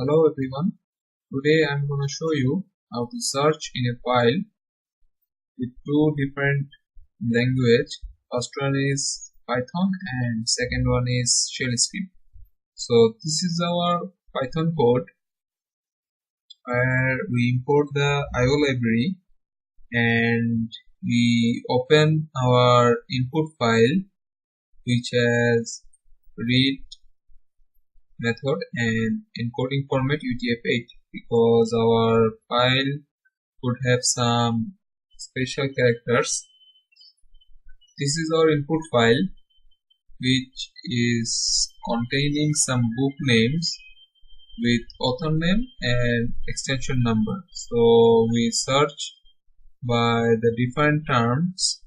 Hello everyone, today I'm going to show you how to search in a file with two different language. First one is Python and second one is shell script. So this is our Python code where we import the IO library and we open our input file which has read method and encoding format UTF-8 because our file could have some special characters. This is our input file which is containing some book names with author name and extension number. So we search by the different terms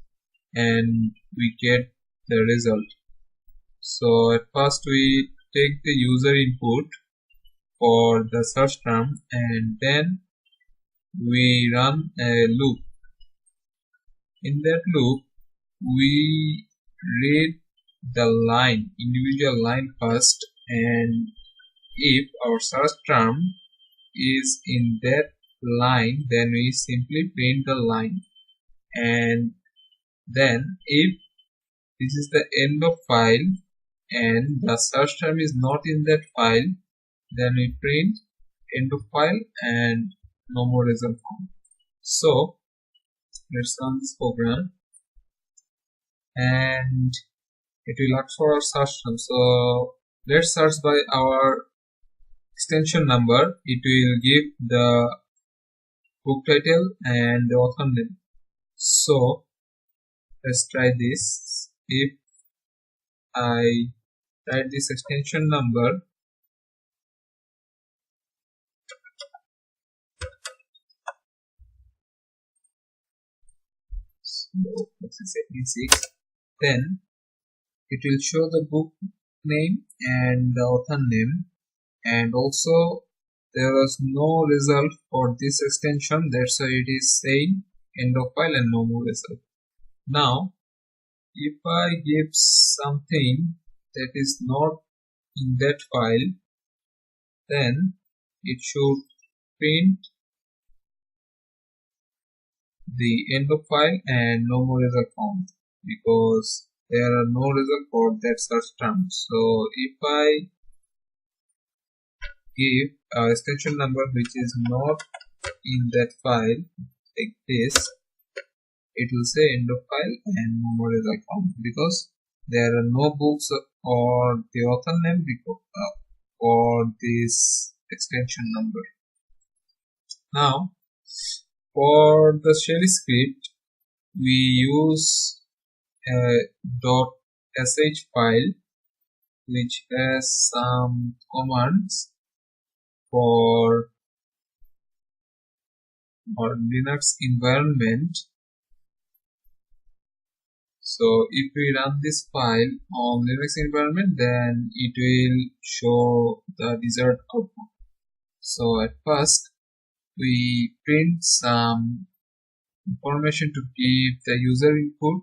and we get the result. So at first we take the user input for the search term and then we run a loop. In that loop we read the line, individual line first, and if our search term is in that line then we simply print the line, and then if this is the end of file and the search term is not in that file then we print end of file and no more result found. So let's run this program and it will ask for our search term. So let's search by our extension number. It will give the book title and the author name. So let's try this. If I type this extension number, so let's say 86, then it will show the book name and the author name, and also there was no result for this extension, that's why it is saying end of file and no more result. Now if I give something that is not in that file, then it should print the end of file and no more result found because there are no result for that search term. So if I give a extension number which is not in that file like this, it will say end of file and no more result found because there are no books or the author name for this extension number. Now for the shell script we use a .sh file which has some commands for our Linux environment. So if we run this file on Linux environment then it will show the desired output. So at first we print some information to give the user input,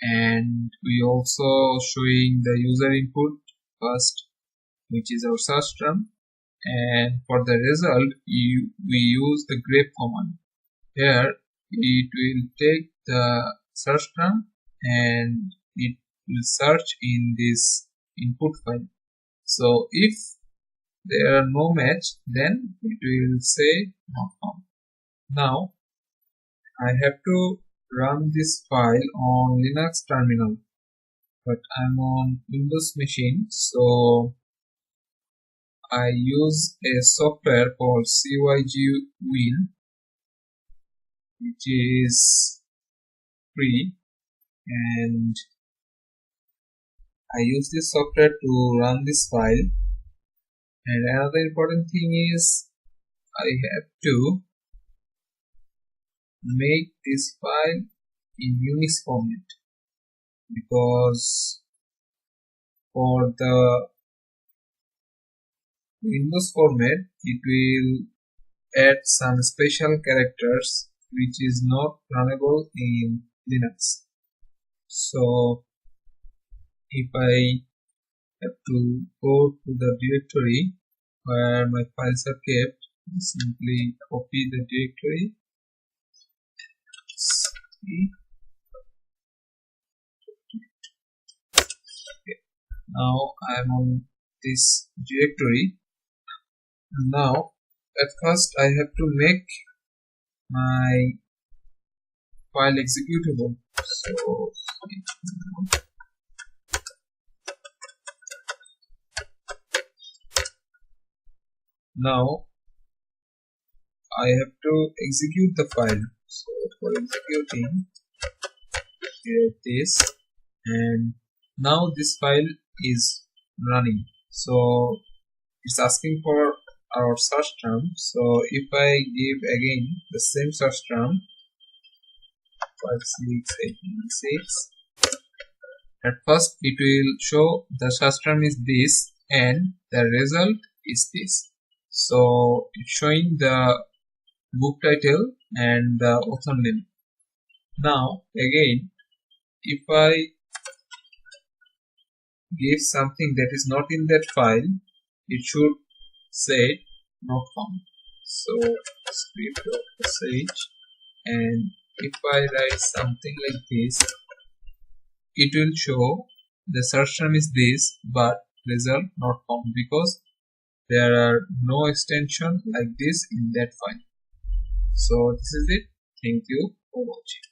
and we also showing the user input first which is our search term, and for the result we use the grep command. Here it will take the search term and it will search in this input file. So if there are no match then it will say not found. Now I have to run this file on Linux terminal, but I'm on Windows machine, so I use a software called CYGWin which is free, and I use this software to run this file. And another important thing is I have to make this file in Unix format because for the Windows format it will add some special characters which is not runnable in Linux. So if I have to go to the directory where my files are kept. Simply copy the directory. Okay. Now I am on this directory. Now at first I have to make my file executable. So now I have to execute the file. So for executing, create this, and now this file is running. So it's asking for our search term. So if I give again the same search term 56896, at first it will show the search term is this and the result is this. So it's showing the book title and the author name. Now again, if I give something that is not in that file, it should say not found. So script.sh, and if I write something like this, it will show the search term is this but result not found, because there are no extension like this in that file. So this is it. Thank you for watching.